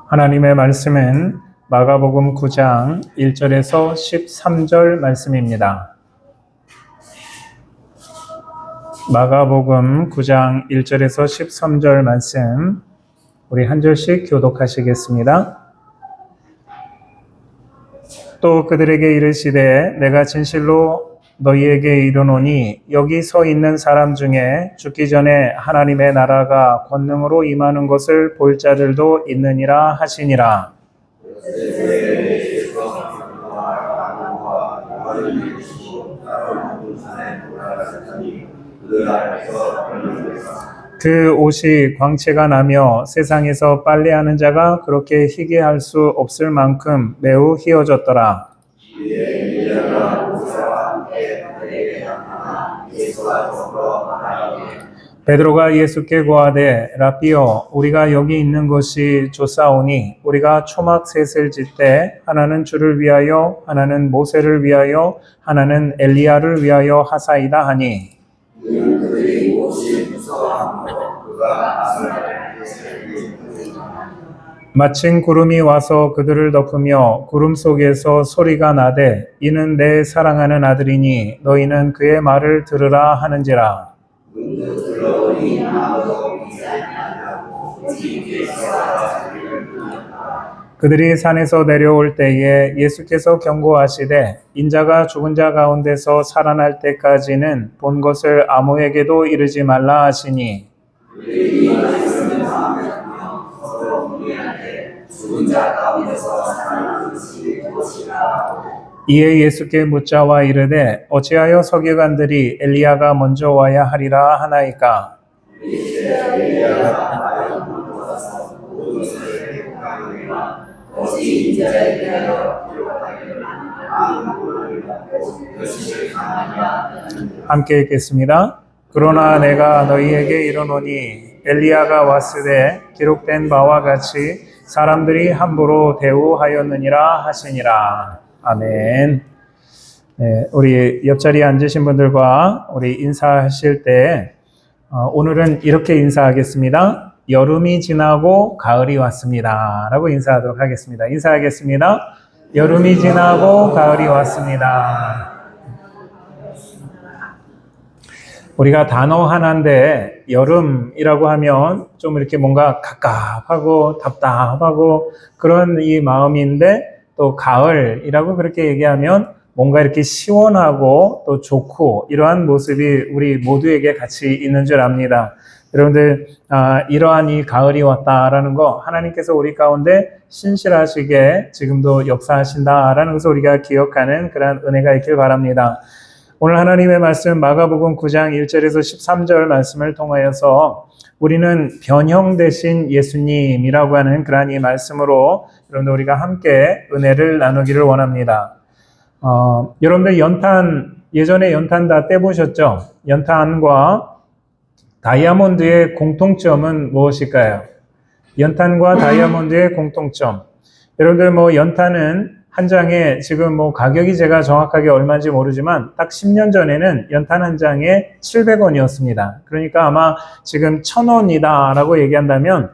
하나님의 말씀은 마가복음 9장 1절에서 13절 말씀입니다. 마가복음 9장 1절에서 13절 말씀, 우리 한 절씩 교독하시겠습니다. 또 그들에게 이르시되 내가 진실로 너희에게 이르노니 여기 서 있는 사람 중에 죽기 전에 하나님의 나라가 권능으로 임하는 것을 볼 자들도 있느니라 하시니라. 그 옷이 광채가 나며 세상에서 빨래하는 자가 그렇게 희게 할 수 없을 만큼 매우 희어졌더라. 베드로가 예수께 고하되 라삐여 우리가 여기 있는 것이 좋사오니 우리가 초막 셋을 짓되 하나는 주를 위하여 하나는 모세를 위하여 하나는 엘리야를 위하여 하사이다 하니 마침 구름이 와서 그들을 덮으며 구름 속에서 소리가 나되 이는 내 사랑하는 아들이니 너희는 그의 말을 들으라 하는지라. 그들이 산에서 내려올 때에 예수께서 경고하시되 인자가 죽은 자 가운데서 살아날 때까지는 본 것을 아무에게도 이르지 말라 하시니 이에 예수께 묻자와 이르되 어찌하여 서기관들이 엘리야가 먼저 와야 하리라 하나이까. 함께 읽겠습니다. 그러나 내가 너희에게 이르노니 엘리야가 왔으되 기록된 바와 같이 사람들이 함부로 대우하였느니라 하시니라. 아멘. 네, 우리 옆자리에 앉으신 분들과 우리 인사하실 때 오늘은 이렇게 인사하겠습니다. 여름이 지나고 가을이 왔습니다 라고 인사하도록 하겠습니다. 인사하겠습니다. 여름이 지나고 가을이 왔습니다. 우리가 단어 하나인데 여름이라고 하면 좀 이렇게 뭔가 갑갑하고 답답하고 그런 이 마음인데 또 가을이라고 그렇게 얘기하면 뭔가 이렇게 시원하고 또 좋고 이러한 모습이 우리 모두에게 같이 있는 줄 압니다. 여러분들 이러한 이 가을이 왔다라는 거 하나님께서 우리 가운데 신실하시게 지금도 역사하신다라는 것을 우리가 기억하는 그런 은혜가 있길 바랍니다. 오늘 하나님의 말씀 마가복음 9장 1절에서 13절 말씀을 통하여서 우리는 변형 되신 예수님이라고 하는 그러한 이 말씀으로 여러분들 우리가 함께 은혜를 나누기를 원합니다. 여러분들 예전에 연탄 다 떼보셨죠? 연탄과 다이아몬드의 공통점은 무엇일까요? 연탄과 다이아몬드의 공통점. 여러분들 연탄은 한 장에 지금 가격이 제가 정확하게 얼마인지 모르지만 딱 10년 전에는 연탄 한 장에 700원이었습니다. 그러니까 아마 지금 1,000원이다 라고 얘기한다면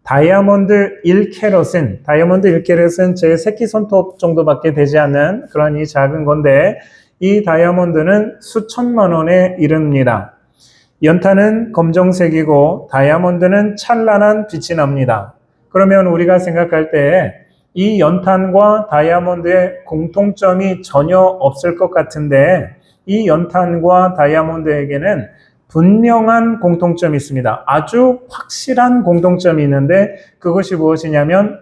다이아몬드 1캐럿은 제 새끼 손톱 정도밖에 되지 않는 그런 이 작은 건데 이 다이아몬드는 수천만 원에 이릅니다. 연탄은 검정색이고 다이아몬드는 찬란한 빛이 납니다. 그러면 우리가 생각할 때 이 연탄과 다이아몬드의 공통점이 전혀 없을 것 같은데 이 연탄과 다이아몬드에게는 분명한 공통점이 있습니다. 아주 확실한 공통점이 있는데 그것이 무엇이냐면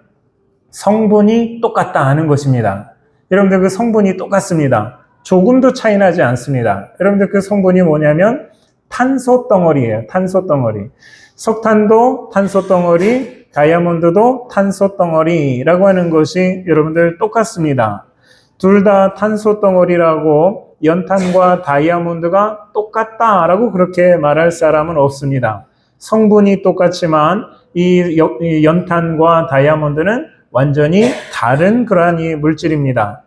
성분이 똑같다 하는 것입니다. 여러분들 그 성분이 똑같습니다. 조금도 차이 나지 않습니다. 여러분들 그 성분이 뭐냐면 탄소 덩어리예요. 탄소 덩어리. 석탄도 탄소 덩어리, 다이아몬드도 탄소 덩어리라고 하는 것이 여러분들 똑같습니다. 둘 다 탄소 덩어리라고 연탄과 다이아몬드가 똑같다라고 그렇게 말할 사람은 없습니다. 성분이 똑같지만 이 연탄과 다이아몬드는 완전히 다른 그러한 이 물질입니다.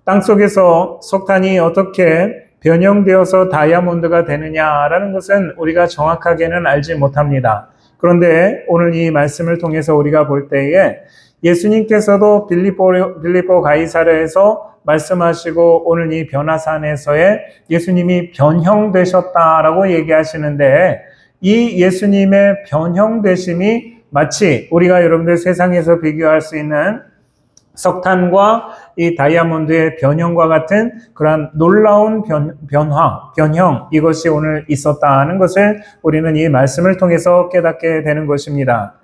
땅속에서 석탄이 어떻게 변형되어서 다이아몬드가 되느냐라는 것은 우리가 정확하게는 알지 못합니다. 그런데 오늘 이 말씀을 통해서 우리가 볼 때에 예수님께서도 빌립보 가이사랴에서 말씀하시고 오늘 이 변화산에서의 예수님이 변형되셨다라고 얘기하시는데, 이 예수님의 변형되심이 마치 우리가 여러분들 세상에서 비교할 수 있는 석탄과 이 다이아몬드의 변형과 같은 그러한 놀라운 변형, 이것이 오늘 있었다는 것을 우리는 이 말씀을 통해서 깨닫게 되는 것입니다.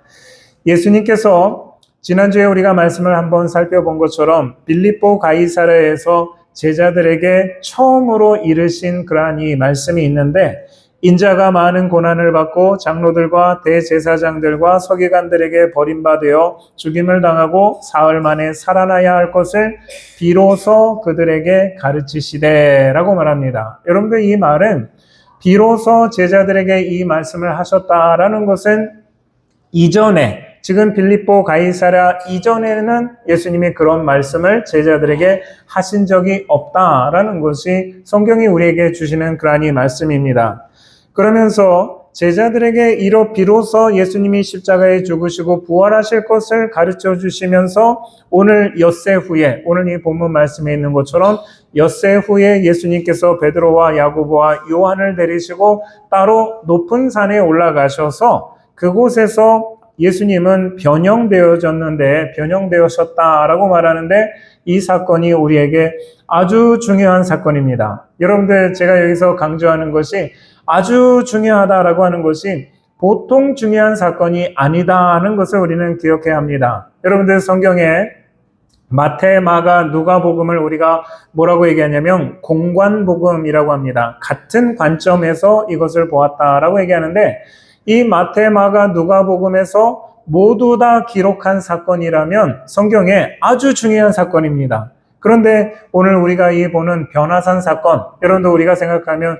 예수님께서 지난주에 우리가 말씀을 한번 살펴본 것처럼 빌립보 가이사랴에서 제자들에게 처음으로 이르신 그러한 이 말씀이 있는데, 인자가 많은 고난을 받고 장로들과 대제사장들과 서기관들에게 버림받아 죽임을 당하고 사흘 만에 살아나야 할 것을 비로소 그들에게 가르치시되라고 말합니다. 여러분들, 이 말은 비로소 제자들에게 이 말씀을 하셨다라는 것은 이전에, 지금 빌립보 가이사랴 이전에는 예수님이 그런 말씀을 제자들에게 하신 적이 없다라는 것이 성경이 우리에게 주시는 그러한 이 말씀입니다. 그러면서 제자들에게 비로소 예수님이 십자가에 죽으시고 부활하실 것을 가르쳐 주시면서 오늘 엿새 후에, 오늘 이 본문 말씀에 있는 것처럼 엿새 후에 예수님께서 베드로와 야고보와 요한을 데리시고 따로 높은 산에 올라가셔서 그곳에서 예수님은 변형되어졌다라고 말하는데, 이 사건이 우리에게 아주 중요한 사건입니다. 여러분들, 제가 여기서 강조하는 것이 아주 중요하다라고 하는 것이 보통 중요한 사건이 아니다 하는 것을 우리는 기억해야 합니다. 여러분들, 성경에 마태, 마가, 누가복음을 우리가 뭐라고 얘기하냐면 공관복음이라고 합니다. 같은 관점에서 이것을 보았다라고 얘기하는데, 이 마태, 마가, 누가복음에서 모두 다 기록한 사건이라면 성경에 아주 중요한 사건입니다. 그런데 오늘 우리가 이 보는 변화산 사건, 여러분들 우리가 생각하면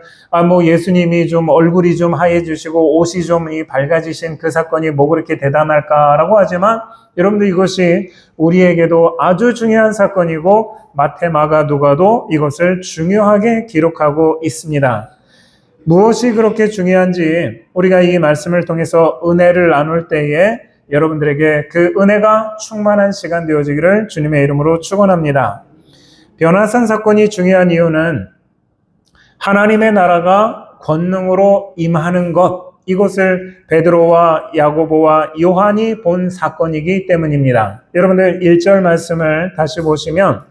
예수님이 좀 얼굴이 좀 하얘지시고 옷이 좀 밝아지신 그 사건이 뭐 그렇게 대단할까라고 하지만, 여러분들 이것이 우리에게도 아주 중요한 사건이고 마태, 마가, 누가도 이것을 중요하게 기록하고 있습니다. 무엇이 그렇게 중요한지 우리가 이 말씀을 통해서 은혜를 나눌 때에 여러분들에게 그 은혜가 충만한 시간 되어지기를 주님의 이름으로 축원합니다. 변화산 사건이 중요한 이유는 하나님의 나라가 권능으로 임하는 것, 이것을 베드로와 야고보와 요한이 본 사건이기 때문입니다. 여러분들 1절 말씀을 다시 보시면,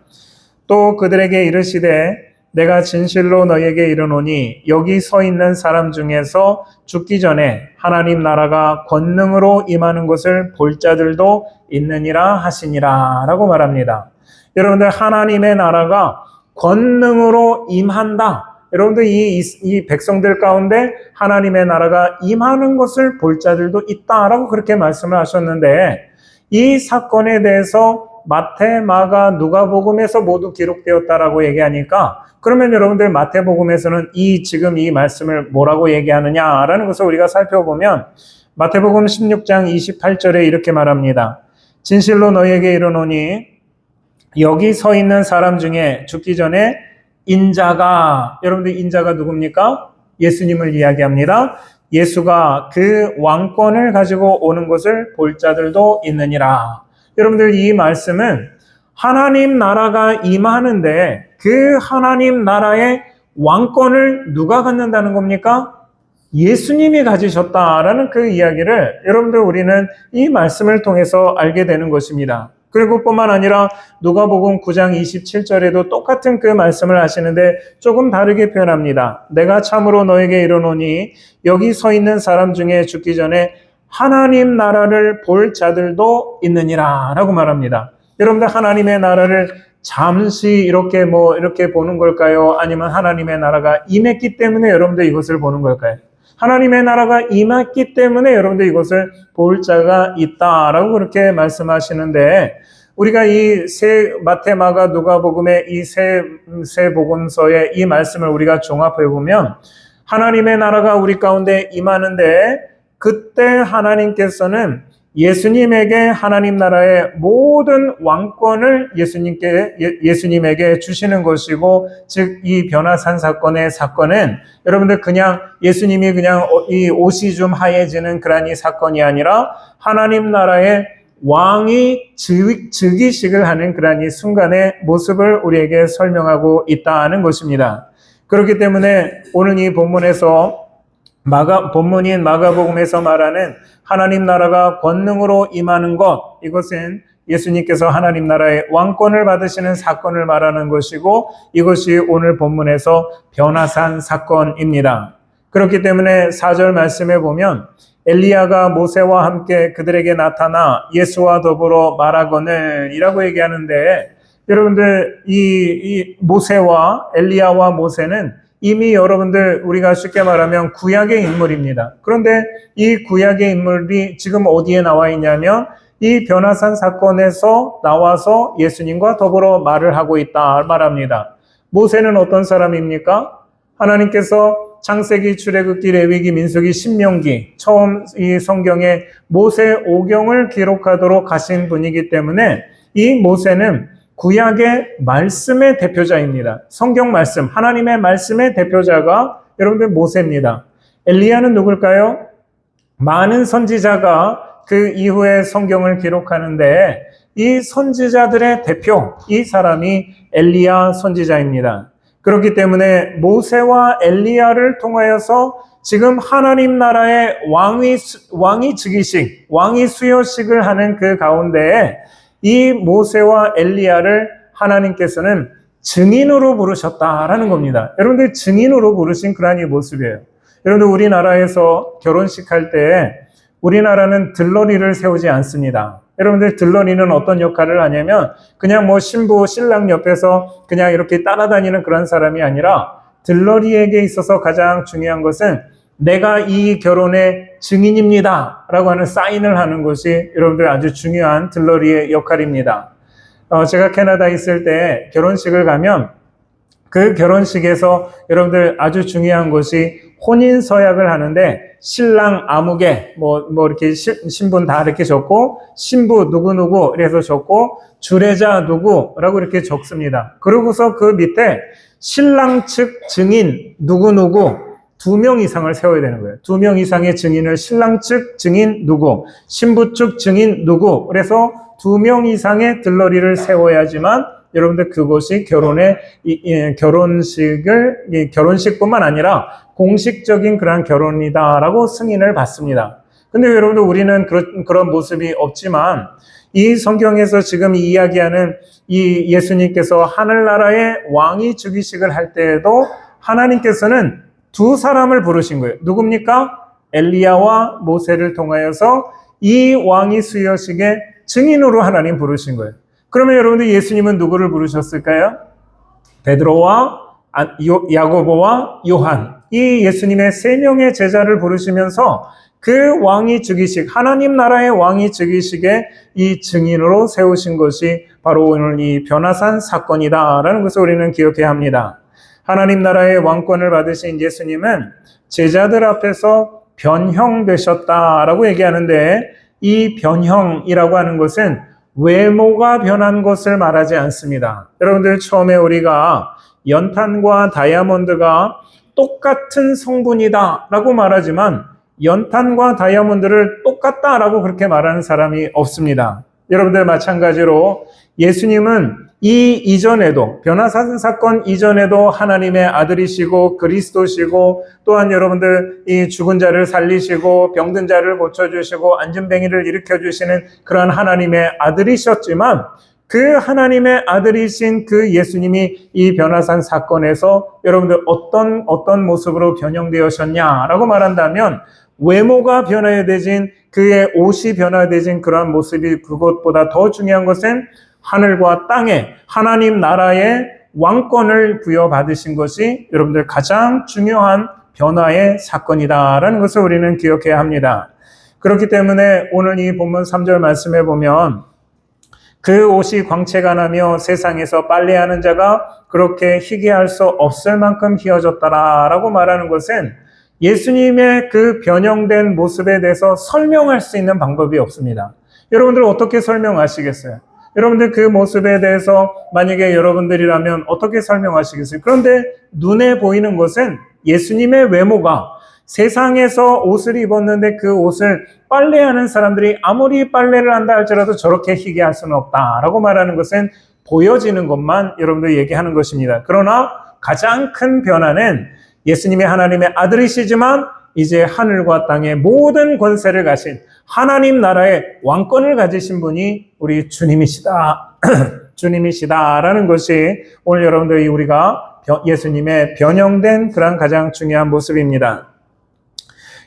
또 그들에게 이르시되 내가 진실로 너희에게 이르노니 여기 서 있는 사람 중에서 죽기 전에 하나님 나라가 권능으로 임하는 것을 볼 자들도 있느니라 하시니라 라고 말합니다. 여러분들, 하나님의 나라가 권능으로 임한다. 여러분들, 이 백성들 가운데 하나님의 나라가 임하는 것을 볼 자들도 있다라고 그렇게 말씀을 하셨는데, 이 사건에 대해서 마태, 마가, 누가복음에서 모두 기록되었다라고 얘기하니까, 그러면 여러분들 마태복음에서는 지금 이 말씀을 뭐라고 얘기하느냐라는 것을 우리가 살펴보면, 마태복음 16장 28절에 이렇게 말합니다. 진실로 너희에게 이르노니 여기 서 있는 사람 중에 죽기 전에 인자가, 여러분들 인자가 누굽니까? 예수님을 이야기합니다. 예수가 그 왕권을 가지고 오는 것을 볼 자들도 있느니라. 여러분들, 이 말씀은 하나님 나라가 임하는데 그 하나님 나라의 왕권을 누가 갖는다는 겁니까? 예수님이 가지셨다라는 그 이야기를 여러분들 우리는 이 말씀을 통해서 알게 되는 것입니다. 그리고 뿐만 아니라 누가복음 9장 27절에도 똑같은 그 말씀을 하시는데 조금 다르게 표현합니다. 내가 참으로 너에게 이르노니 여기 서 있는 사람 중에 죽기 전에 하나님 나라를 볼 자들도 있느니라 라고 말합니다. 여러분들, 하나님의 나라를 잠시 이렇게 보는 걸까요? 아니면 하나님의 나라가 임했기 때문에 여러분들 이것을 보는 걸까요? 하나님의 나라가 임했기 때문에 여러분들 이것을 볼 자가 있다라고 그렇게 말씀하시는데, 우리가 이 마태, 마가, 누가복음의 이 세 복음서의 이 말씀을 우리가 종합해 보면 하나님의 나라가 우리 가운데 임하는데, 그때 하나님께서는 예수님에게 하나님 나라의 모든 왕권을 예수님에게 주시는 것이고, 즉 이 변화산 사건의 사건은 여러분들 그냥 예수님이 그냥 이 옷이 좀 하얘지는 그런 이 사건이 아니라 하나님 나라의 왕이 즉위식을 하는 그러한 이 순간의 모습을 우리에게 설명하고 있다는 것입니다. 그렇기 때문에 오늘 이 본문에서 본문인 마가복음에서 말하는 하나님 나라가 권능으로 임하는 것, 이것은 예수님께서 하나님 나라의 왕권을 받으시는 사건을 말하는 것이고, 이것이 오늘 본문에서 변화산 사건입니다. 그렇기 때문에 4절 말씀에 보면 엘리야가 모세와 함께 그들에게 나타나 예수와 더불어 말하거늘 이라고 얘기하는데, 여러분들 이 모세와 엘리야와 모세는 이미 여러분들 우리가 쉽게 말하면 구약의 인물입니다. 그런데 이 구약의 인물이 지금 어디에 나와 있냐면 이 변화산 사건에서 나와서 예수님과 더불어 말을 하고 있다 말합니다. 모세는 어떤 사람입니까? 하나님께서 창세기, 출애굽기, 레위기, 민수기, 신명기 처음 이 성경에 모세 오경을 기록하도록 하신 분이기 때문에 이 모세는 구약의 말씀의 대표자입니다. 성경 말씀, 하나님의 말씀의 대표자가 여러분들 모세입니다. 엘리야는 누굴까요? 많은 선지자가 그 이후에 성경을 기록하는데 이 선지자들의 대표, 이 사람이 엘리야 선지자입니다. 그렇기 때문에 모세와 엘리야를 통하여서 지금 하나님 나라의 왕위 즉위식, 왕위 수여식을 하는 그 가운데에 이 모세와 엘리야를 하나님께서는 증인으로 부르셨다라는 겁니다. 여러분들 증인으로 부르신 그러한 이 모습이에요. 여러분들 우리나라에서 결혼식 할 때 우리나라는 들러리를 세우지 않습니다. 여러분들 들러리는 어떤 역할을 하냐면 그냥 뭐 신부, 신랑 옆에서 그냥 이렇게 따라다니는 그런 사람이 아니라 들러리에게 있어서 가장 중요한 것은 내가 이 결혼의 증인입니다 라고 하는 사인을 하는 것이 여러분들 아주 중요한 들러리의 역할입니다. 제가 캐나다에 있을 때 결혼식을 가면 그 결혼식에서 여러분들 아주 중요한 것이 혼인 서약을 하는데 신랑 아무개 뭐 이렇게 신분 다 이렇게 적고 신부 누구누구 이래서 적고 주례자 누구라고 이렇게 적습니다. 그러고서 그 밑에 신랑 측 증인 누구누구 2명 이상을 세워야 되는 거예요. 2명 이상의 증인을 신랑 측 증인 누구, 신부 측 증인 누구, 그래서 2명 이상의 들러리를 세워야지만 여러분들 그것이 결혼식뿐만 아니라 공식적인 그런 결혼이다라고 승인을 받습니다. 근데 여러분들 우리는 그런 모습이 없지만 이 성경에서 지금 이야기하는 이 예수님께서 하늘나라의 왕위 즉위식을 할 때에도 하나님께서는 2사람을 부르신 거예요. 누굽니까? 엘리야와 모세를 통하여서 이 왕위 수여식의 증인으로 하나님 부르신 거예요. 그러면 여러분들 예수님은 누구를 부르셨을까요? 베드로와 야고보와 요한, 이 예수님의 3명의 제자를 부르시면서 그 왕위 즉위식, 하나님 나라의 왕위 즉위식의 이 증인으로 세우신 것이 바로 오늘 이 변화산 사건이다라는 것을 우리는 기억해야 합니다. 하나님 나라의 왕권을 받으신 예수님은 제자들 앞에서 변형되셨다라고 얘기하는데, 이 변형이라고 하는 것은 외모가 변한 것을 말하지 않습니다. 여러분들 처음에 우리가 연탄과 다이아몬드가 똑같은 성분이다 라고 말하지만 연탄과 다이아몬드를 똑같다라고 그렇게 말하는 사람이 없습니다. 여러분들 마찬가지로 예수님은 이 이전에도, 변화산 사건 이전에도 하나님의 아들이시고 그리스도시고, 또한 여러분들 이 죽은 자를 살리시고 병든 자를 고쳐주시고 안진뱅이를 일으켜주시는 그런 하나님의 아들이셨지만, 그 하나님의 아들이신 그 예수님이 이 변화산 사건에서 여러분들 어떤 모습으로 변형되셨냐라고 말한다면, 외모가 변화되진, 그의 옷이 변화되진 그러한 모습이, 그것보다 더 중요한 것은 하늘과 땅에 하나님 나라의 왕권을 부여받으신 것이 여러분들 가장 중요한 변화의 사건이다라는 것을 우리는 기억해야 합니다. 그렇기 때문에 오늘 이 본문 3절 말씀에 보면 그 옷이 광채가 나며 세상에서 빨래하는 자가 그렇게 희게할 수 없을 만큼 희어졌다라고 말하는 것은 예수님의 그 변형된 모습에 대해서 설명할 수 있는 방법이 없습니다. 여러분들 어떻게 설명하시겠어요? 여러분들 그 모습에 대해서 만약에 여러분들이라면 어떻게 설명하시겠어요? 그런데 눈에 보이는 것은 예수님의 외모가, 세상에서 옷을 입었는데 그 옷을 빨래하는 사람들이 아무리 빨래를 한다 할지라도 저렇게 희귀할 수는 없다라고 말하는 것은 보여지는 것만 여러분들 얘기하는 것입니다. 그러나 가장 큰 변화는 예수님이 하나님의 아들이시지만 이제 하늘과 땅의 모든 권세를 가신 하나님 나라의 왕권을 가지신 분이 우리 주님이시다. 주님이시다라는 것이 오늘 여러분들이 우리가 예수님의 변형된 그런 가장 중요한 모습입니다.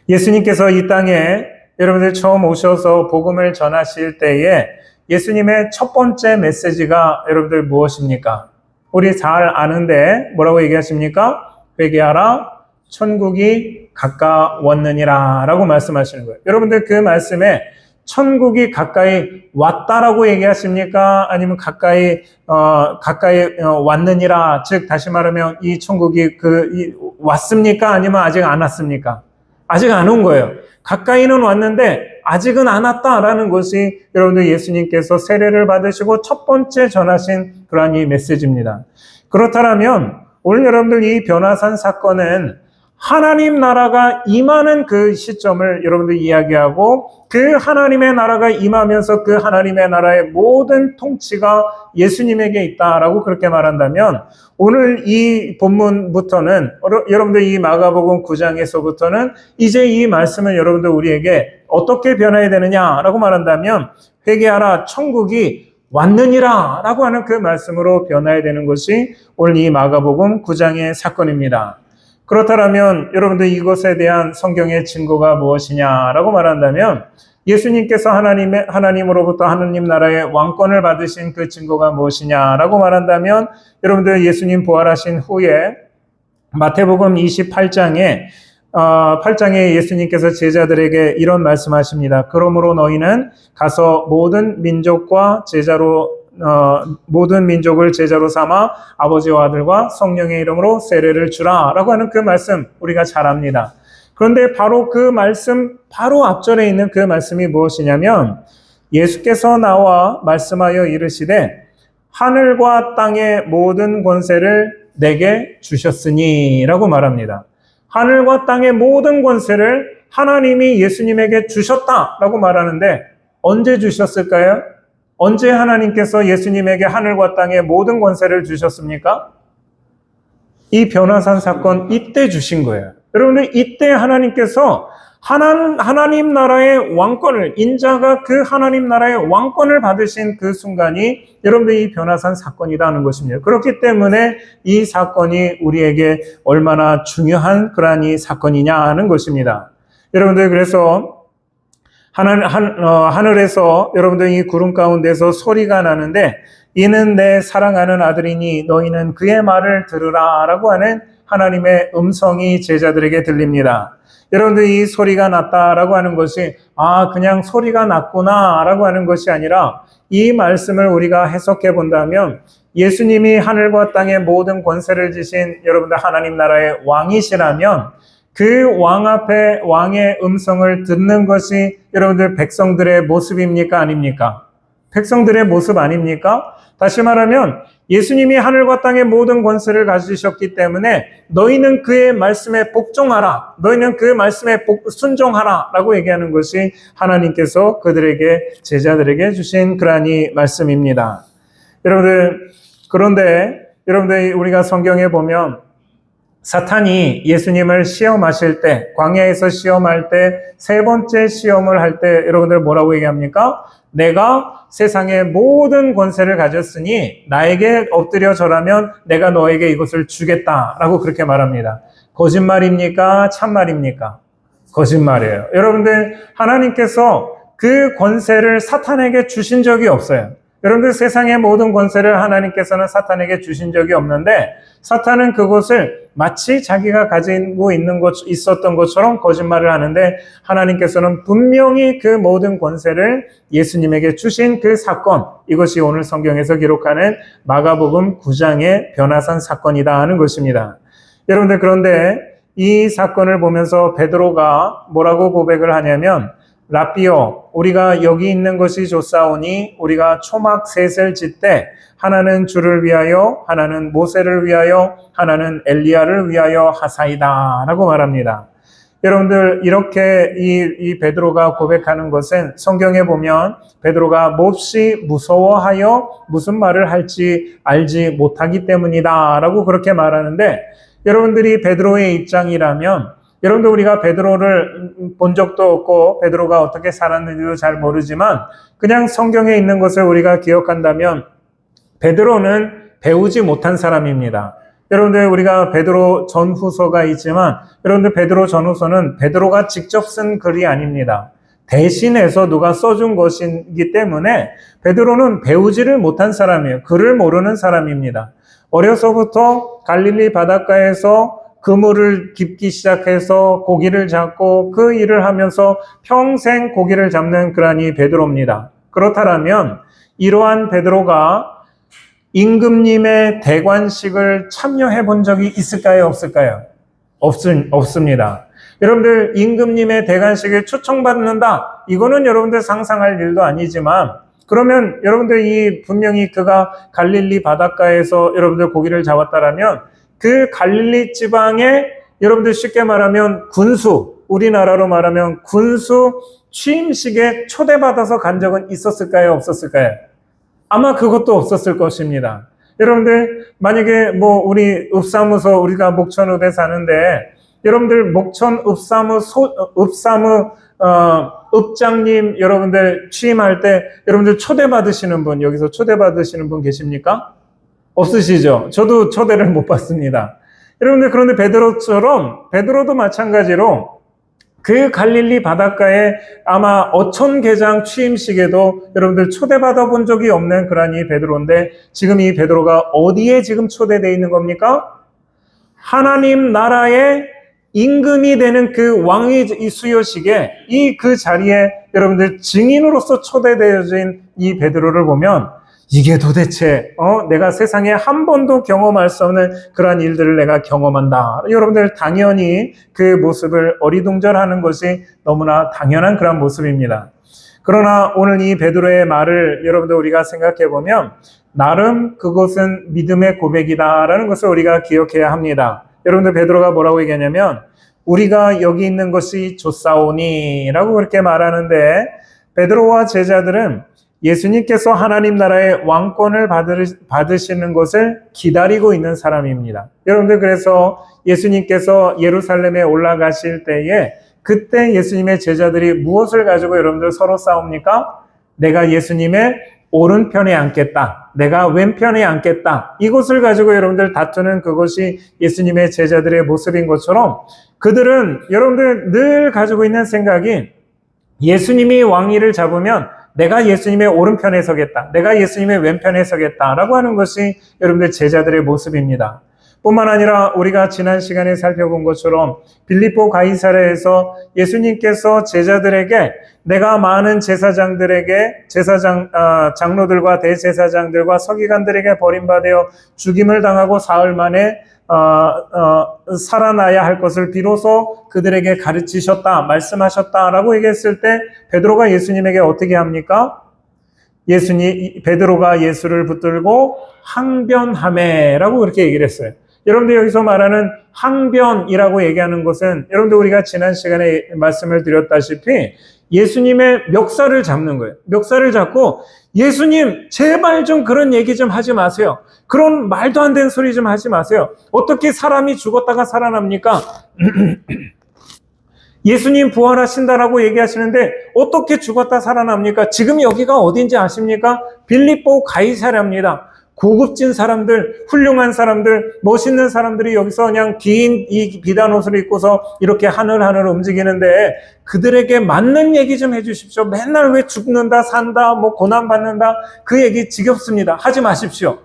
예수님께서 이 땅에 여러분들 처음 오셔서 복음을 전하실 때에 예수님의 첫 번째 메시지가 여러분들 무엇입니까? 우리 잘 아는데 뭐라고 얘기하십니까? 회개하라, 천국이 가까웠느니라 라고 말씀하시는 거예요. 여러분들 그 말씀에 천국이 가까이 왔다라고 얘기하십니까? 아니면 가까이 왔느니라, 즉 다시 말하면 이 천국이 왔습니까? 아니면 아직 안 왔습니까? 아직 안 온 거예요. 가까이는 왔는데 아직은 안 왔다라는 것이 여러분들 예수님께서 세례를 받으시고 첫 번째 전하신 그러한 이 메시지입니다. 그렇다면 오늘 여러분들 이 변화산 사건은 하나님 나라가 임하는 그 시점을 여러분들 이야기하고 그 하나님의 나라가 임하면서 그 하나님의 나라의 모든 통치가 예수님에게 있다라고 그렇게 말한다면 오늘 이 본문부터는 여러분들 이 마가복음 9장에서부터는 이제 이 말씀을 여러분들 우리에게 어떻게 변화해야 되느냐라고 말한다면 회개하라 천국이 왔느니라 라고 하는 그 말씀으로 변화해야 되는 것이 오늘 이 마가복음 9장의 사건입니다. 그렇다면 여러분들 이것에 대한 성경의 증거가 무엇이냐라고 말한다면 예수님께서 하나님으로부터 하나님 나라의 왕권을 받으신 그 증거가 무엇이냐라고 말한다면 여러분들 예수님 부활하신 후에 마태복음 28장에 예수님께서 제자들에게 이런 말씀하십니다. 그러므로 너희는 가서 모든 민족을 제자로 삼아 아버지와 아들과 성령의 이름으로 세례를 주라 라고 하는 그 말씀 우리가 잘 압니다. 그런데 바로 그 말씀 바로 앞절에 있는 그 말씀이 무엇이냐면 예수께서 나와 말씀하여 이르시되 하늘과 땅의 모든 권세를 내게 주셨으니 라고 말합니다. 하늘과 땅의 모든 권세를 하나님이 예수님에게 주셨다라고 말하는데 언제 주셨을까요? 언제 하나님께서 예수님에게 하늘과 땅의 모든 권세를 주셨습니까? 이 변화산 사건 이때 주신 거예요. 여러분들 이때 하나님께서 하나님 나라의 왕권을 인자가 그 하나님 나라의 왕권을 받으신 그 순간이 여러분들 이 변화산 사건이라는 것입니다. 그렇기 때문에 이 사건이 우리에게 얼마나 중요한 그러한 이 사건이냐 하는 것입니다. 여러분들 그래서 하늘에서 여러분들 이 구름 가운데서 소리가 나는데 이는 내 사랑하는 아들이니 너희는 그의 말을 들으라 라고 하는 하나님의 음성이 제자들에게 들립니다. 여러분들 이 소리가 났다라고 하는 것이 그냥 소리가 났구나 라고 하는 것이 아니라 이 말씀을 우리가 해석해 본다면 예수님이 하늘과 땅의 모든 권세를 지신 여러분들 하나님 나라의 왕이시라면 그 왕 앞에 왕의 음성을 듣는 것이 여러분들 백성들의 모습입니까? 아닙니까? 백성들의 모습 아닙니까? 다시 말하면 예수님이 하늘과 땅의 모든 권세를 가지셨기 때문에 너희는 그의 말씀에 복종하라. 너희는 그 말씀에 순종하라. 라고 얘기하는 것이 하나님께서 그들에게 제자들에게 주신 그러한 이 말씀입니다. 여러분들 그런데 여러분들 우리가 성경에 보면 사탄이 예수님을 시험하실 때 광야에서 시험할 때 세 번째 시험을 할 때 여러분들 뭐라고 얘기합니까? 내가 세상의 모든 권세를 가졌으니 나에게 엎드려 절하면 내가 너에게 이것을 주겠다라고 그렇게 말합니다. 거짓말입니까? 참말입니까? 거짓말이에요. 여러분들 하나님께서 그 권세를 사탄에게 주신 적이 없어요. 여러분들 세상의 모든 권세를 하나님께서는 사탄에게 주신 적이 없는데 사탄은 그것을 마치 자기가 가지고 있었던 것처럼 거짓말을 하는데 하나님께서는 분명히 그 모든 권세를 예수님에게 주신 그 사건, 이것이 오늘 성경에서 기록하는 마가복음 9장의 변화산 사건이다 하는 것입니다. 여러분들 그런데 이 사건을 보면서 베드로가 뭐라고 고백을 하냐면 라삐요, 우리가 여기 있는 것이 좋사오니 우리가 초막 셋을 짓되 하나는 주를 위하여, 하나는 모세를 위하여, 하나는 엘리야를 위하여 하사이다 라고 말합니다. 여러분들 이렇게 이 베드로가 고백하는 것은 성경에 보면 베드로가 몹시 무서워하여 무슨 말을 할지 알지 못하기 때문이다 라고 그렇게 말하는데, 여러분들이 베드로의 입장이라면, 여러분들 우리가 베드로를 본 적도 없고 베드로가 어떻게 살았는지도 잘 모르지만 그냥 성경에 있는 것을 우리가 기억한다면 베드로는 배우지 못한 사람입니다. 여러분들 우리가 베드로 전후서가 있지만 여러분들 베드로 전후서는 베드로가 직접 쓴 글이 아닙니다. 대신해서 누가 써준 것이기 때문에 베드로는 배우지를 못한 사람이에요. 글을 모르는 사람입니다. 어려서부터 갈릴리 바닷가에서 그물을 깁기 시작해서 고기를 잡고 그 일을 하면서 평생 고기를 잡는 그러한 베드로입니다. 그렇다면 이러한 베드로가 임금님의 대관식을 참여해 본 적이 있을까요? 없을까요? 없습니다. 여러분들 임금님의 대관식에 초청받는다. 이거는 여러분들 상상할 일도 아니지만 그러면 여러분들 분명히 그가 갈릴리 바닷가에서 여러분들 고기를 잡았다라면 그 갈릴리 지방에 여러분들 쉽게 말하면 군수, 우리나라로 말하면 군수 취임식에 초대받아서 간 적은 있었을까요? 없었을까요? 아마 그것도 없었을 것입니다. 여러분들 만약에 우리 읍사무소, 우리가 목천읍에 사는데 여러분들 목천 읍사무 읍장님 여러분들 취임할 때 여러분들 초대받으시는 분, 여기서 초대받으시는 분 계십니까? 없으시죠? 저도 초대를 못 받습니다. 여러분들 그런데 베드로도 마찬가지로 그 갈릴리 바닷가에 아마 어촌계장 취임식에도 여러분들 초대받아 본 적이 없는 그런 이 베드로인데 지금 이 베드로가 어디에 지금 초대되어 있는 겁니까? 하나님 나라의 임금이 되는 그 왕위 수여식에 그 자리에 여러분들 증인으로서 초대되어진 이 베드로를 보면 이게 도대체 내가 세상에 한 번도 경험할 수 없는 그러한 일들을 내가 경험한다. 여러분들 당연히 그 모습을 어리둥절하는 것이 너무나 당연한 그런 모습입니다. 그러나 오늘 이 베드로의 말을 여러분들 우리가 생각해 보면 나름 그것은 믿음의 고백이다라는 것을 우리가 기억해야 합니다. 여러분들 베드로가 뭐라고 얘기하냐면 우리가 여기 있는 것이 좋사오니 라고 그렇게 말하는데 베드로와 제자들은 예수님께서 하나님 나라의 왕권을 받으시는 것을 기다리고 있는 사람입니다. 여러분들 그래서 예수님께서 예루살렘에 올라가실 때에 그때 예수님의 제자들이 무엇을 가지고 여러분들 서로 싸웁니까? 내가 예수님의 오른편에 앉겠다. 내가 왼편에 앉겠다. 이것을 가지고 여러분들 다투는 그것이 예수님의 제자들의 모습인 것처럼 그들은 여러분들 늘 가지고 있는 생각이 예수님이 왕위를 잡으면 내가 예수님의 오른편에 서겠다. 내가 예수님의 왼편에 서겠다라고 하는 것이 여러분들 제자들의 모습입니다. 뿐만 아니라 우리가 지난 시간에 살펴본 것처럼 빌립보 가이사랴에서 예수님께서 제자들에게 내가 많은 장로들과 대제사장들과 서기관들에게 버림받아 죽임을 당하고 사흘 만에 살아나야 할 것을 비로소 그들에게 가르치셨다, 말씀하셨다라고 얘기했을 때 베드로가 예수님에게 어떻게 합니까? 베드로가 예수를 붙들고 항변하매라고 그렇게 얘기를 했어요. 여러분들 여기서 말하는 항변이라고 얘기하는 것은 여러분들 우리가 지난 시간에 말씀을 드렸다시피 예수님의 멱살을 잡는 거예요. 멱살을 잡고 예수님 제발 좀 그런 얘기 좀 하지 마세요. 그런 말도 안 되는 소리 좀 하지 마세요. 어떻게 사람이 죽었다가 살아납니까? 예수님 부활하신다라고 얘기하시는데 어떻게 죽었다 살아납니까? 지금 여기가 어딘지 아십니까? 빌립보 가이사랴입니다. 고급진 사람들, 훌륭한 사람들, 멋있는 사람들이 여기서 그냥 긴 이 비단 옷을 입고서 이렇게 하늘하늘 움직이는데 그들에게 맞는 얘기 좀 해주십시오. 맨날 왜 죽는다, 산다, 고난받는다 그 얘기 지겹습니다. 하지 마십시오.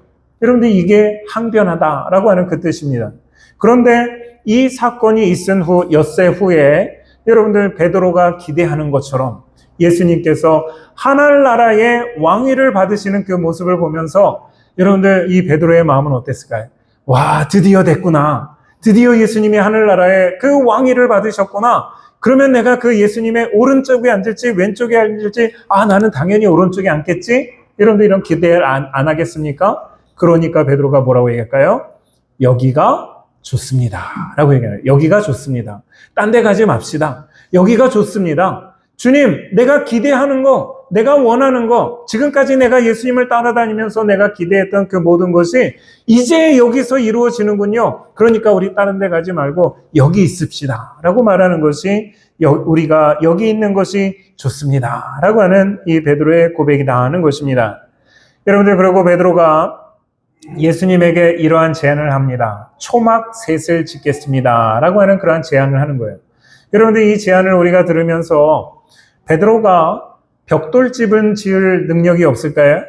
여러분들 이게 항변하다라고 하는 그 뜻입니다. 그런데 이 사건이 있은 후 엿새 후에 여러분들 베드로가 기대하는 것처럼 예수님께서 하늘나라의 왕위를 받으시는 그 모습을 보면서 여러분들 이 베드로의 마음은 어땠을까요? 와, 드디어 됐구나. 드디어 예수님이 하늘나라에 그 왕위를 받으셨구나. 그러면 내가 그 예수님의 오른쪽에 앉을지 왼쪽에 앉을지 나는 당연히 오른쪽에 앉겠지? 여러분들 이런 기대를 안 하겠습니까? 그러니까 베드로가 뭐라고 얘기할까요? 여기가 좋습니다. 라고 얘기해요. 여기가 좋습니다. 딴 데 가지 맙시다. 여기가 좋습니다. 주님, 내가 기대하는 거, 내가 원하는 거, 지금까지 내가 예수님을 따라다니면서 내가 기대했던 그 모든 것이 이제 여기서 이루어지는군요. 그러니까 우리 다른 데 가지 말고 여기 있읍시다. 라고 말하는 것이 우리가 여기 있는 것이 좋습니다. 라고 하는 이 베드로의 고백이다 하는 것입니다. 여러분들, 그리고 베드로가 예수님에게 이러한 제안을 합니다. 초막 셋을 짓겠습니다. 라고 하는 그러한 제안을 하는 거예요. 여러분들, 이 제안을 우리가 들으면서 베드로가 벽돌집은 지을 능력이 없을까요?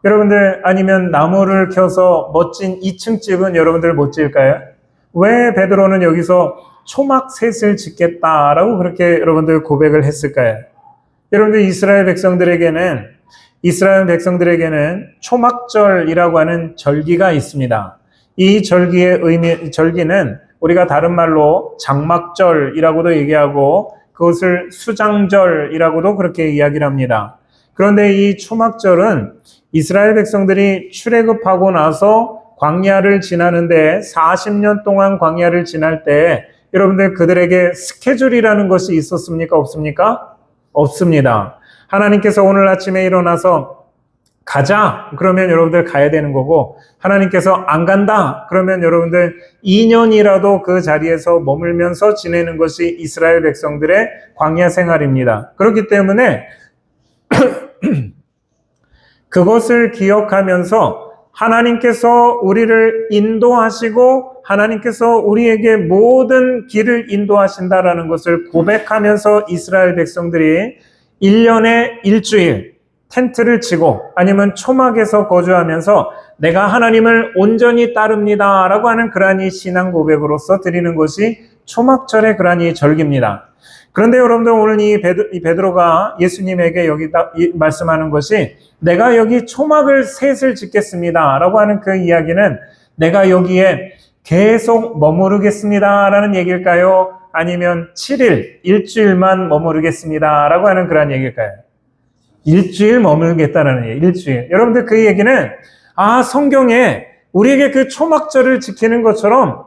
여러분들, 아니면 나무를 켜서 멋진 2층 집은 여러분들 못 지을까요? 왜 베드로는 여기서 초막 셋을 짓겠다라고 그렇게 여러분들 고백을 했을까요? 여러분들, 이스라엘 백성들에게는 초막절이라고 하는 절기가 있습니다. 이 절기는 우리가 다른 말로 장막절이라고도 얘기하고 그것을 수장절이라고도 그렇게 이야기를 합니다. 그런데 이 초막절은 이스라엘 백성들이 출애굽하고 나서 광야를 지나는데 40년 동안 광야를 지날 때 여러분들 그들에게 스케줄이라는 것이 있었습니까? 없습니까? 없습니다. 하나님께서 오늘 아침에 일어나서 가자 그러면 여러분들 가야 되는 거고, 하나님께서 안 간다 그러면 여러분들 2년이라도 그 자리에서 머물면서 지내는 것이 이스라엘 백성들의 광야 생활입니다. 그렇기 때문에 그것을 기억하면서 하나님께서 우리를 인도하시고 하나님께서 우리에게 모든 길을 인도하신다라는 것을 고백하면서 이스라엘 백성들이 1년에 일주일 텐트를 치고 아니면 초막에서 거주하면서 내가 하나님을 온전히 따릅니다 라고 하는 그러한 이 신앙 고백으로서 드리는 것이 초막절의 그러한 이 절기입니다. 그런데 여러분들, 오늘 이 베드로가 예수님에게 여기다 말씀하는 것이 내가 여기 초막을 셋을 짓겠습니다 라고 하는 그 이야기는 내가 여기에 계속 머무르겠습니다 라는 얘기일까요? 아니면 7일, 일주일만 머무르겠습니다 라고 하는 그런 얘기일까요? 일주일 머물겠다라는 얘기, 일주일. 여러분들, 그 얘기는 성경에 우리에게 그 초막절을 지키는 것처럼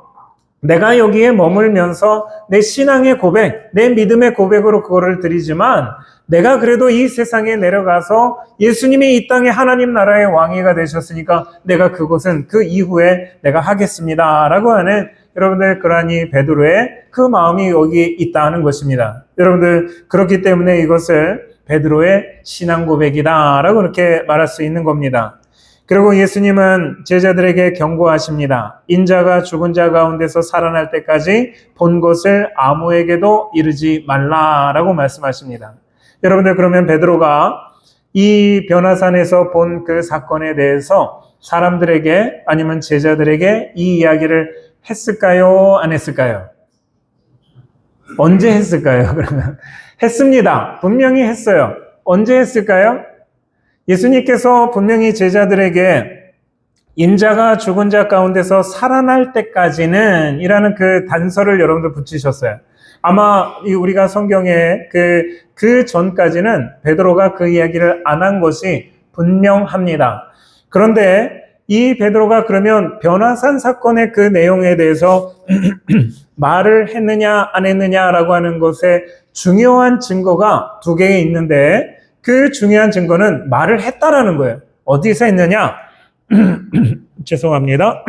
내가 여기에 머물면서 내 신앙의 고백, 내 믿음의 고백으로 그거를 드리지만 내가 그래도 이 세상에 내려가서 예수님이 이 땅에 하나님 나라의 왕위가 되셨으니까 내가 그것은 그 이후에 내가 하겠습니다 라고 하는 여러분들 그러한 이 베드로의 그 마음이 여기 있다는 것입니다. 여러분들, 그렇기 때문에 이것을 베드로의 신앙 고백이다 라고 그렇게 말할 수 있는 겁니다. 그리고 예수님은 제자들에게 경고하십니다. 인자가 죽은 자 가운데서 살아날 때까지 본 것을 아무에게도 이르지 말라라고 말씀하십니다. 여러분들, 그러면 베드로가 이 변화산에서 본 그 사건에 대해서 사람들에게 아니면 제자들에게 이 이야기를 했을까요? 안 했을까요? 언제 했을까요? 그러면 했습니다. 분명히 했어요. 언제 했을까요? 예수님께서 분명히 제자들에게 인자가 죽은 자 가운데서 살아날 때까지는 이라는 그 단서를 여러분들 붙이셨어요. 아마 우리가 성경에 그 전까지는 베드로가 그 이야기를 안 한 것이 분명합니다. 그런데 이 베드로가 그러면 변화산 사건의 그 내용에 대해서 말을 했느냐 안 했느냐라고 하는 것에 중요한 증거가 두 개 있는데 그 중요한 증거는 말을 했다라는 거예요. 어디서 했느냐? 죄송합니다.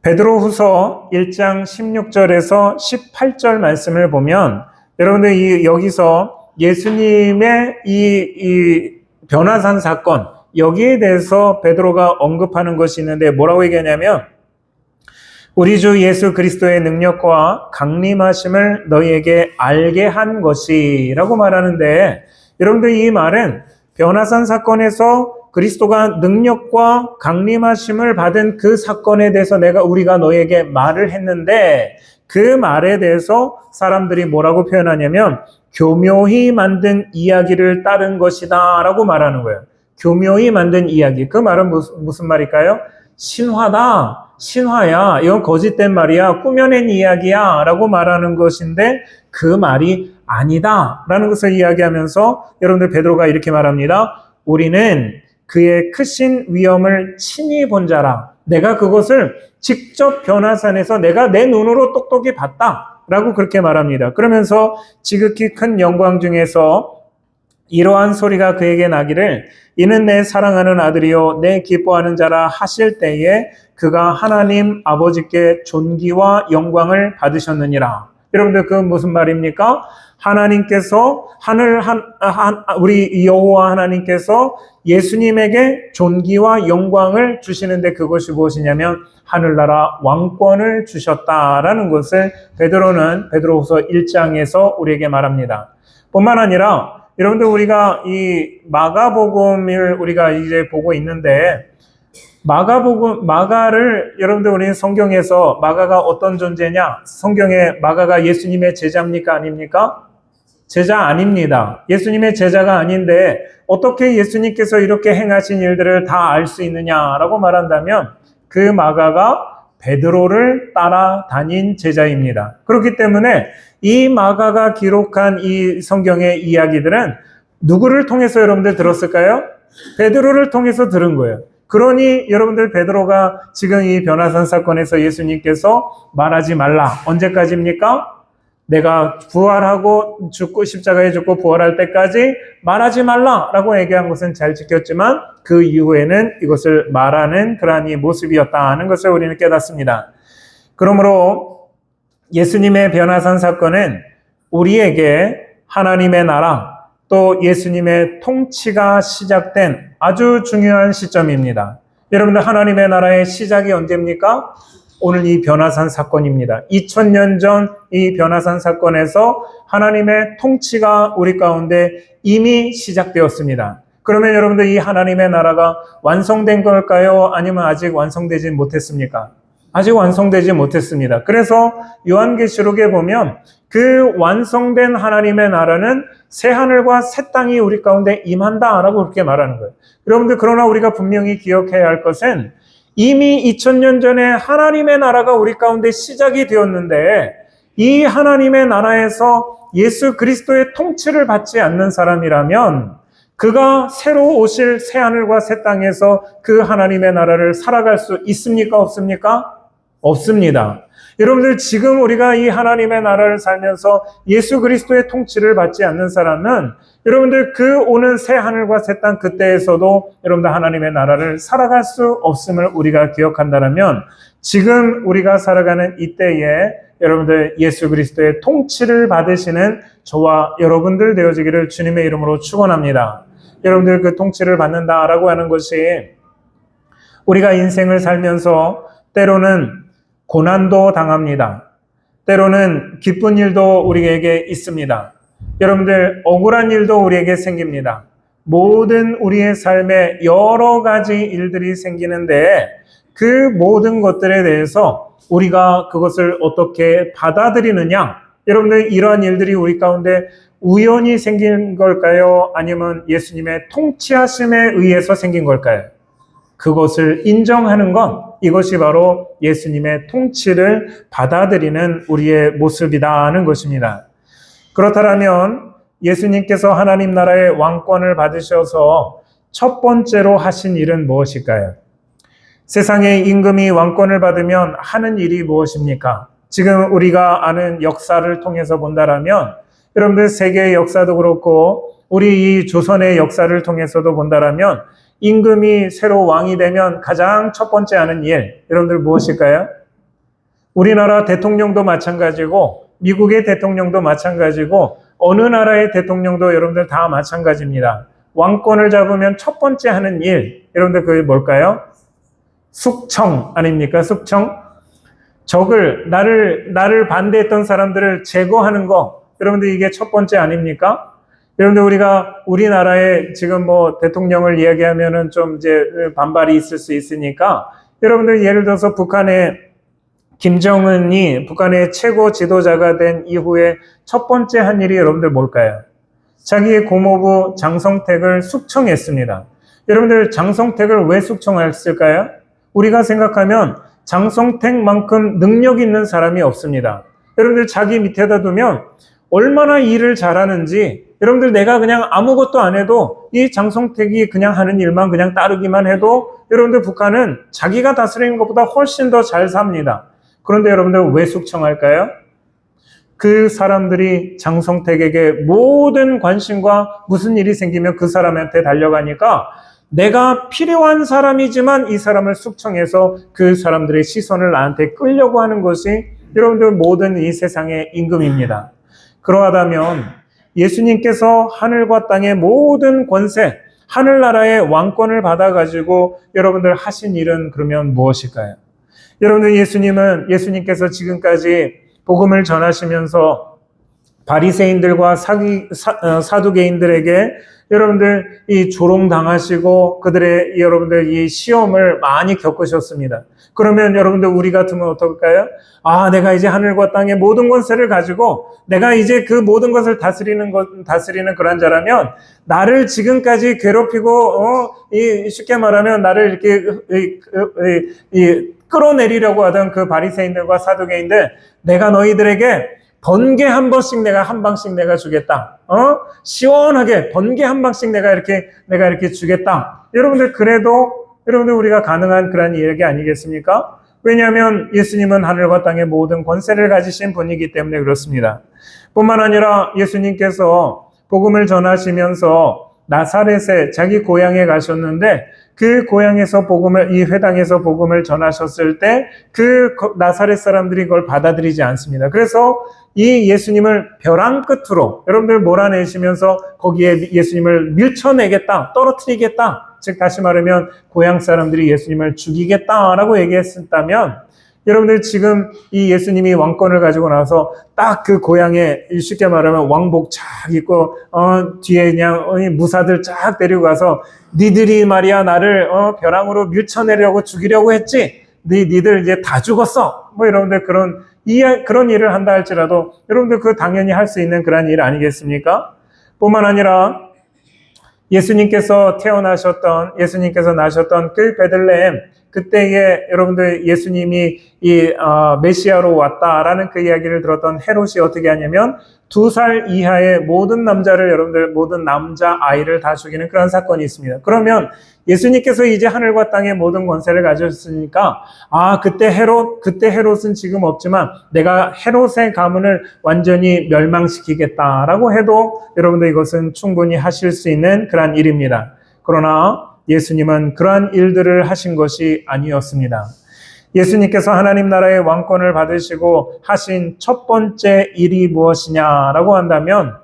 베드로후서 1장 16절에서 18절 말씀을 보면 여러분들 여기서 예수님의 이 변화산 사건, 여기에 대해서 베드로가 언급하는 것이 있는데 뭐라고 얘기하냐면 우리 주 예수 그리스도의 능력과 강림하심을 너희에게 알게 한 것이라고 말하는데, 여러분들, 이 말은 변화산 사건에서 그리스도가 능력과 강림하심을 받은 그 사건에 대해서 우리가 너희에게 말을 했는데 그 말에 대해서 사람들이 뭐라고 표현하냐면 교묘히 만든 이야기를 따른 것이다 라고 말하는 거예요. 교묘히 만든 이야기. 그 말은 무슨 말일까요? 신화다. 신화야. 이건 거짓된 말이야. 꾸며낸 이야기야. 라고 말하는 것인데 그 말이 아니다. 라는 것을 이야기하면서 여러분들, 베드로가 이렇게 말합니다. 우리는 그의 크신 위엄을 친히 본 자라. 내가 그것을 직접 변화산에서 내가 내 눈으로 똑똑히 봤다라고 그렇게 말합니다. 그러면서 지극히 큰 영광 중에서 이러한 소리가 그에게 나기를 이는 내 사랑하는 아들이요 내 기뻐하는 자라 하실 때에 그가 하나님 아버지께 존귀와 영광을 받으셨느니라. 여러분들 그 무슨 말입니까? 하나님께서 우리 여호와 하나님께서 예수님에게 존귀와 영광을 주시는데 그것이 무엇이냐면 하늘나라 왕권을 주셨다라는 것을 베드로후서 1장에서 우리에게 말합니다. 뿐만 아니라 여러분들 우리가 이 마가복음을 우리가 이제 보고 있는데 마가를 여러분들 우리 성경에서 마가가 어떤 존재냐? 성경에 마가가 예수님의 제자입니까? 아닙니까? 제자 아닙니다. 예수님의 제자가 아닌데 어떻게 예수님께서 이렇게 행하신 일들을 다 알 수 있느냐라고 말한다면 그 마가가 베드로를 따라다닌 제자입니다. 그렇기 때문에 이 마가가 기록한 이 성경의 이야기들은 누구를 통해서 여러분들 들었을까요? 베드로를 통해서 들은 거예요. 그러니 여러분들 베드로가 지금 이 변화산 사건에서 예수님께서 말하지 말라. 언제까지입니까? 내가 부활하고 죽고 십자가에 죽고 부활할 때까지 말하지 말라라고 얘기한 것은 잘 지켰지만 그 이후에는 이것을 말하는 그러한 이 모습이었다는 것을 우리는 깨닫습니다. 그러므로 예수님의 변화산 사건은 우리에게 하나님의 나라 또 예수님의 통치가 시작된 아주 중요한 시점입니다. 여러분들 하나님의 나라의 시작이 언제입니까? 오늘 이 변화산 사건입니다. 2000년 전 이 변화산 사건에서 하나님의 통치가 우리 가운데 이미 시작되었습니다. 그러면 여러분들 이 하나님의 나라가 완성된 걸까요? 아니면 아직 완성되지 못했습니까? 아직 완성되지 못했습니다. 그래서 요한계시록에 보면 그 완성된 하나님의 나라는 새 하늘과 새 땅이 우리 가운데 임한다라고 그렇게 말하는 거예요. 여러분들 그러나 우리가 분명히 기억해야 할 것은 이미 2000년 전에 하나님의 나라가 우리 가운데 시작이 되었는데 이 하나님의 나라에서 예수 그리스도의 통치를 받지 않는 사람이라면 그가 새로 오실 새 하늘과 새 땅에서 그 하나님의 나라를 살아갈 수 있습니까? 없습니까? 없습니다. 여러분들 지금 우리가 이 하나님의 나라를 살면서 예수 그리스도의 통치를 받지 않는 사람은 여러분들 그 오는 새 하늘과 새 땅 그때에서도 여러분들 하나님의 나라를 살아갈 수 없음을 우리가 기억한다면 지금 우리가 살아가는 이때에 여러분들 예수 그리스도의 통치를 받으시는 저와 여러분들 되어지기를 주님의 이름으로 축원합니다. 여러분들 그 통치를 받는다라고 하는 것이 우리가 인생을 살면서 때로는 고난도 당합니다. 때로는 기쁜 일도 우리에게 있습니다. 여러분들 억울한 일도 우리에게 생깁니다. 모든 우리의 삶에 여러 가지 일들이 생기는데 그 모든 것들에 대해서 우리가 그것을 어떻게 받아들이느냐? 여러분들 이러한 일들이 우리 가운데 우연히 생긴 걸까요? 아니면 예수님의 통치하심에 의해서 생긴 걸까요? 그것을 인정하는 건 이것이 바로 예수님의 통치를 받아들이는 우리의 모습이라는 것입니다. 그렇다면 예수님께서 하나님 나라의 왕권을 받으셔서 첫 번째로 하신 일은 무엇일까요? 세상의 임금이 왕권을 받으면 하는 일이 무엇입니까? 지금 우리가 아는 역사를 통해서 본다라면 여러분들 세계의 역사도 그렇고 우리 이 조선의 역사를 통해서도 본다라면 임금이 새로 왕이 되면 가장 첫 번째 하는 일, 여러분들 무엇일까요? 우리나라 대통령도 마찬가지고 미국의 대통령도 마찬가지고 어느 나라의 대통령도 여러분들 다 마찬가지입니다. 왕권을 잡으면 첫 번째 하는 일, 여러분들 그게 뭘까요? 숙청 아닙니까? 숙청. 나를 반대했던 사람들을 제거하는 거, 여러분들 이게 첫 번째 아닙니까? 여러분들 우리가 우리나라에 지금 대통령을 이야기하면은 좀 이제 반발이 있을 수 있으니까 여러분들 예를 들어서 북한의 김정은이 북한의 최고 지도자가 된 이후에 첫 번째 한 일이 여러분들 뭘까요? 자기의 고모부 장성택을 숙청했습니다. 여러분들 장성택을 왜 숙청했을까요? 우리가 생각하면 장성택만큼 능력 있는 사람이 없습니다. 여러분들 자기 밑에다 두면 얼마나 일을 잘하는지 여러분들 내가 그냥 아무것도 안 해도 이 장성택이 그냥 하는 일만 그냥 따르기만 해도 여러분들 북한은 자기가 다스리는 것보다 훨씬 더 잘 삽니다. 그런데 여러분들 왜 숙청할까요? 그 사람들이 장성택에게 모든 관심과 무슨 일이 생기면 그 사람한테 달려가니까 내가 필요한 사람이지만 이 사람을 숙청해서 그 사람들의 시선을 나한테 끌려고 하는 것이 여러분들 모든 이 세상의 임금입니다. 그러하다면 예수님께서 하늘과 땅의 모든 권세, 하늘나라의 왕권을 받아가지고 여러분들 하신 일은 그러면 무엇일까요? 여러분들 예수님께서 지금까지 복음을 전하시면서 바리새인들과 사두개인들에게 여러분들 이 조롱당하시고 그들의 여러분들 이 시험을 많이 겪으셨습니다. 그러면 여러분들 우리 같으면 어떨까요? 아, 내가 이제 하늘과 땅의 모든 권세를 가지고 내가 이제 그 모든 것을 다스리는 그런 자라면 나를 지금까지 괴롭히고 쉽게 말하면 나를 이렇게 끌어내리려고 하던 그 바리새인들과 사두개인들, 내가 너희들에게 번개 한 번씩 내가 한 방씩 내가 주겠다. 시원하게 번개 한 방씩 내가 이렇게 주겠다. 여러분들 그래도 여러분들 우리가 가능한 그런 이야기 아니겠습니까? 왜냐하면 예수님은 하늘과 땅의 모든 권세를 가지신 분이기 때문에 그렇습니다. 뿐만 아니라 예수님께서 복음을 전하시면서 나사렛에 자기 고향에 가셨는데 그 고향에서 이 회당에서 복음을 전하셨을 때 그 나사렛 사람들이 그걸 받아들이지 않습니다. 그래서 이 예수님을 벼랑 끝으로 여러분들 몰아내시면서 거기에 예수님을 밀쳐내겠다, 떨어뜨리겠다. 즉 다시 말하면 고향 사람들이 예수님을 죽이겠다라고 얘기했다면 여러분들 지금 이 예수님이 왕권을 가지고 나서 딱 그 고향에 쉽게 말하면 왕복 쫙 입고 뒤에 그냥 무사들 쫙 데리고 가서 니들이 말이야 나를 벼랑으로 밀쳐내려고 죽이려고 했지. 니들 이제 다 죽었어. 뭐 여러분들 그런 일을 한다 할지라도 여러분들 그 당연히 할 수 있는 그런 일 아니겠습니까? 뿐만 아니라 예수님께서 나셨던 그 베들레헴, 그때에 여러분들 예수님이 이 메시아로 왔다라는 그 이야기를 들었던 헤롯이 어떻게 하냐면 2살 이하의 모든 남자 아이를 다 죽이는 그런 사건이 있습니다. 그러면 예수님께서 이제 하늘과 땅의 모든 권세를 가졌으니까 그때 헤롯은 지금 없지만 내가 헤롯의 가문을 완전히 멸망시키겠다라고 해도 여러분들 이것은 충분히 하실 수 있는 그런 일입니다. 그러나 예수님은 그러한 일들을 하신 것이 아니었습니다. 예수님께서 하나님 나라의 왕권을 받으시고 하신 첫 번째 일이 무엇이냐라고 한다면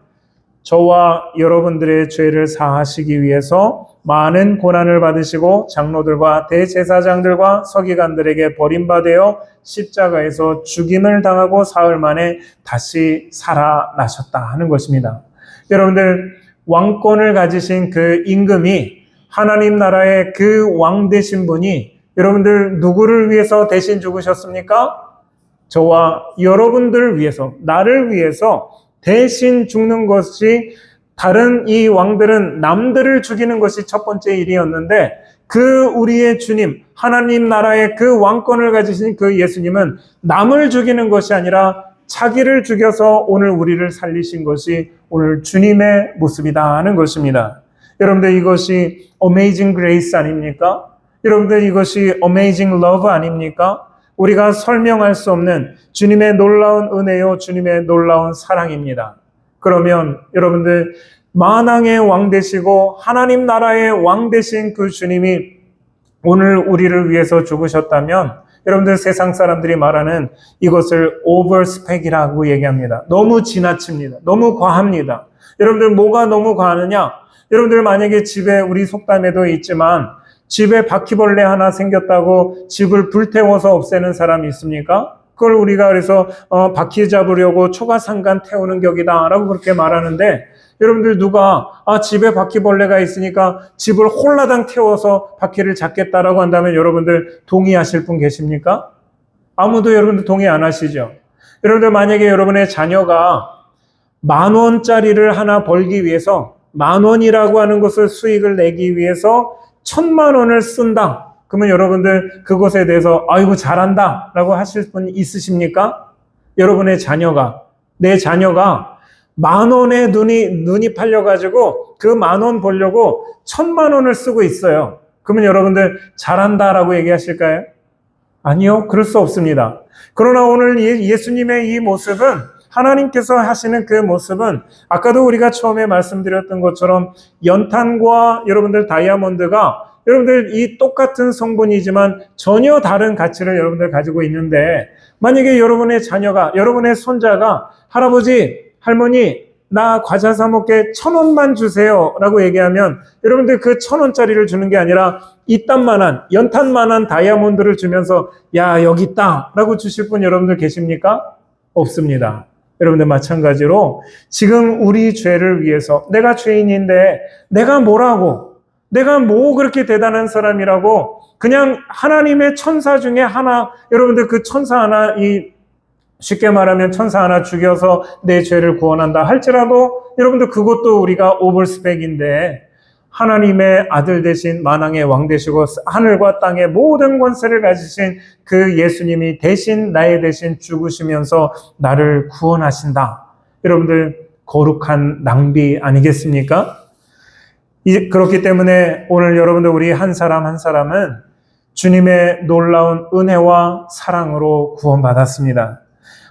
저와 여러분들의 죄를 사하시기 위해서 많은 고난을 받으시고 장로들과 대제사장들과 서기관들에게 버림받아 십자가에서 죽임을 당하고 사흘 만에 다시 살아나셨다 하는 것입니다. 여러분들 왕권을 가지신 그 임금이 하나님 나라의 그 왕 되신 분이 여러분들 누구를 위해서 대신 죽으셨습니까? 저와 여러분들을 위해서, 나를 위해서 대신 죽는 것이 다른 이 왕들은 남들을 죽이는 것이 첫 번째 일이었는데 그 우리의 주님, 하나님 나라의 그 왕권을 가지신 그 예수님은 남을 죽이는 것이 아니라 자기를 죽여서 오늘 우리를 살리신 것이 오늘 주님의 모습이다 하는 것입니다. 여러분들 이것이 Amazing Grace 아닙니까? 여러분들 이것이 Amazing Love 아닙니까? 우리가 설명할 수 없는 주님의 놀라운 은혜요, 주님의 놀라운 사랑입니다. 그러면 여러분들 만왕의 왕 되시고 하나님 나라의 왕 되신 그 주님이 오늘 우리를 위해서 죽으셨다면 여러분들 세상 사람들이 말하는 이것을 오버스펙이라고 얘기합니다. 너무 지나칩니다. 너무 과합니다. 여러분들 뭐가 너무 과하느냐? 여러분들 만약에 집에 우리 속담에도 있지만 집에 바퀴벌레 하나 생겼다고 집을 불태워서 없애는 사람이 있습니까? 그걸 우리가 그래서 바퀴 잡으려고 초가상간 태우는 격이다 라고 그렇게 말하는데 여러분들 누가 집에 바퀴벌레가 있으니까 집을 홀라당 태워서 바퀴를 잡겠다라고 한다면 여러분들 동의하실 분 계십니까? 아무도 여러분들 동의 안 하시죠? 여러분들 만약에 여러분의 자녀가 10,000원짜리를 하나 벌기 위해서 10,000원이라고 하는 것을 수익을 내기 위해서 1,000,000원을 쓴다. 그러면 여러분들 그것에 대해서 아이고 잘한다 라고 하실 분 있으십니까? 여러분의 자녀가, 내 자녀가 10,000원에 눈이 팔려가지고 그 10,000원 벌려고 1,000,000원을 쓰고 있어요. 그러면 여러분들 잘한다라고 얘기하실까요? 아니요, 그럴 수 없습니다. 그러나 오늘 예수님의 이 모습은, 하나님께서 하시는 그 모습은 아까도 우리가 처음에 말씀드렸던 것처럼 연탄과 여러분들 다이아몬드가 여러분들 이 똑같은 성분이지만 전혀 다른 가치를 여러분들 가지고 있는데, 만약에 여러분의 자녀가, 여러분의 손자가 할아버지, 할머니, 나 과자 사 먹게 1,000원만 주세요 라고 얘기하면 여러분들 그 1,000원짜리를 주는 게 아니라 이딴만한, 연탄만한 다이아몬드를 주면서 야, 여기 있다 라고 주실 분 여러분들 계십니까? 없습니다. 여러분들 마찬가지로 지금 우리 죄를 위해서, 내가 죄인인데 내가 뭐라고, 내가 뭐 그렇게 대단한 사람이라고, 그냥 하나님의 천사 중에 하나, 여러분들 그 천사 하나, 쉽게 말하면 천사 하나 죽여서 내 죄를 구원한다 할지라도 여러분들 그것도 우리가 오버스펙인데, 하나님의 아들 되신 만왕의 왕 되시고 하늘과 땅의 모든 권세를 가지신 그 예수님이 대신, 나의 대신 죽으시면서 나를 구원하신다. 여러분들 거룩한 낭비 아니겠습니까? 그렇기 때문에 오늘 여러분들 우리 한 사람 한 사람은 주님의 놀라운 은혜와 사랑으로 구원받았습니다.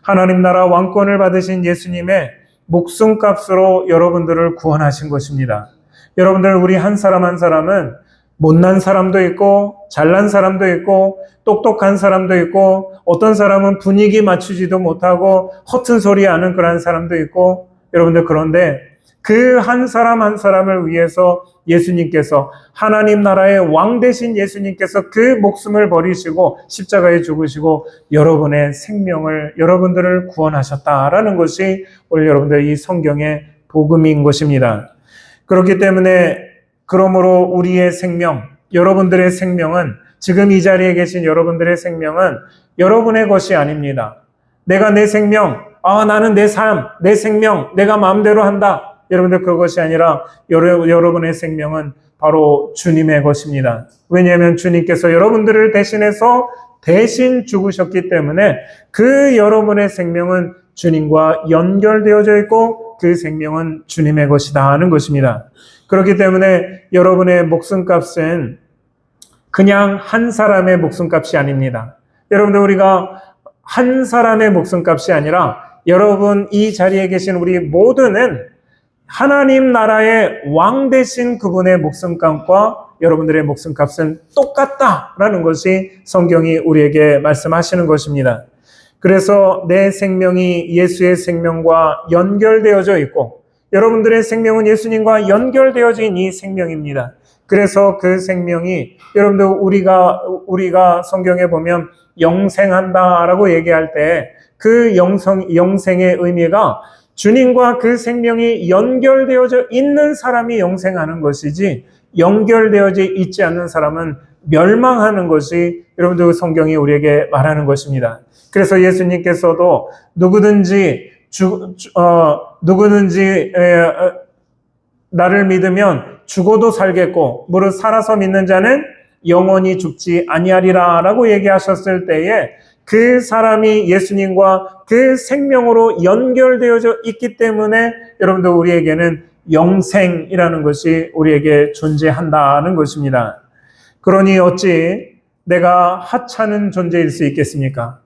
하나님 나라 왕권을 받으신 예수님의 목숨값으로 여러분들을 구원하신 것입니다. 여러분들 우리 한 사람 한 사람은 못난 사람도 있고 잘난 사람도 있고 똑똑한 사람도 있고, 어떤 사람은 분위기 맞추지도 못하고 허튼 소리 하는 그런 사람도 있고, 여러분들 그런데 그 한 사람 한 사람을 위해서 예수님께서, 하나님 나라의 왕 되신 예수님께서 그 목숨을 버리시고 십자가에 죽으시고 여러분의 생명을, 여러분들을 구원하셨다라는 것이 오늘 여러분들 이 성경의 복음인 것입니다. 그렇기 때문에 그러므로 우리의 생명, 여러분들의 생명은, 지금 이 자리에 계신 여러분들의 생명은 여러분의 것이 아닙니다. 내가 내 생명, 나는 내 삶, 내 생명, 내가 마음대로 한다. 여러분들 그것이 아니라 여러분의 생명은 바로 주님의 것입니다. 왜냐하면 주님께서 여러분들을 대신해서 대신 죽으셨기 때문에 그 여러분의 생명은 주님과 연결되어져 있고 그 생명은 주님의 것이다 하는 것입니다. 그렇기 때문에 여러분의 목숨값은 그냥 한 사람의 목숨값이 아닙니다. 여러분들 우리가 한 사람의 목숨값이 아니라 여러분 이 자리에 계신 우리 모두는 하나님 나라의 왕 되신 그분의 목숨값과 여러분들의 목숨값은 똑같다라는 것이 성경이 우리에게 말씀하시는 것입니다. 그래서 내 생명이 예수의 생명과 연결되어져 있고 여러분들의 생명은 예수님과 연결되어진 이 생명입니다. 그래서 그 생명이 여러분들 우리가 성경에 보면 영생한다라고 얘기할 때 그 영생의 의미가 주님과 그 생명이 연결되어져 있는 사람이 영생하는 것이지, 연결되어져 있지 않는 사람은 멸망하는 것이 여러분들 성경이 우리에게 말하는 것입니다. 그래서 예수님께서도 누구든지 나를 믿으면 죽어도 살겠고 무릇 살아서 믿는 자는 영원히 죽지 아니하리라 라고 얘기하셨을 때에 그 사람이 예수님과 그 생명으로 연결되어져 있기 때문에 여러분들 우리에게는 영생이라는 것이 우리에게 존재한다는 것입니다. 그러니 어찌 내가 하찮은 존재일 수 있겠습니까?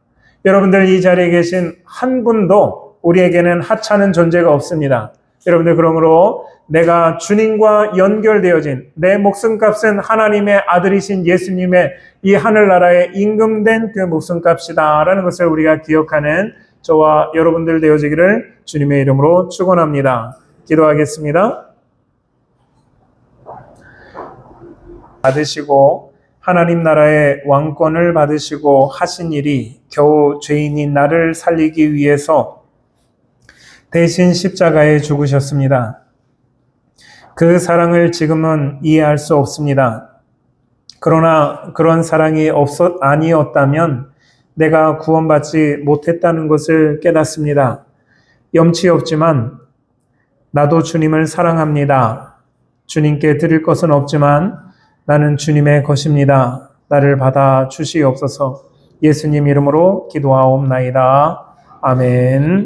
여러분들 이 자리에 계신 한 분도 우리에게는 하찮은 존재가 없습니다. 여러분들 그러므로 내가 주님과 연결되어진, 내 목숨값은 하나님의 아들이신 예수님의 이 하늘나라에 임금된 그 목숨값이다 라는 것을 우리가 기억하는 저와 여러분들 되어지기를 주님의 이름으로 축원합니다. 기도하겠습니다. 받으시고 하나님 나라의 왕권을 받으시고 하신 일이 겨우 죄인인 나를 살리기 위해서 대신 십자가에 죽으셨습니다. 그 사랑을 지금은 이해할 수 없습니다. 그러나 그런 사랑이 아니었다면 내가 구원받지 못했다는 것을 깨닫습니다. 염치 없지만 나도 주님을 사랑합니다. 주님께 드릴 것은 없지만 나는 주님의 것입니다. 나를 받아 주시옵소서. 예수님 이름으로 기도하옵나이다. 아멘.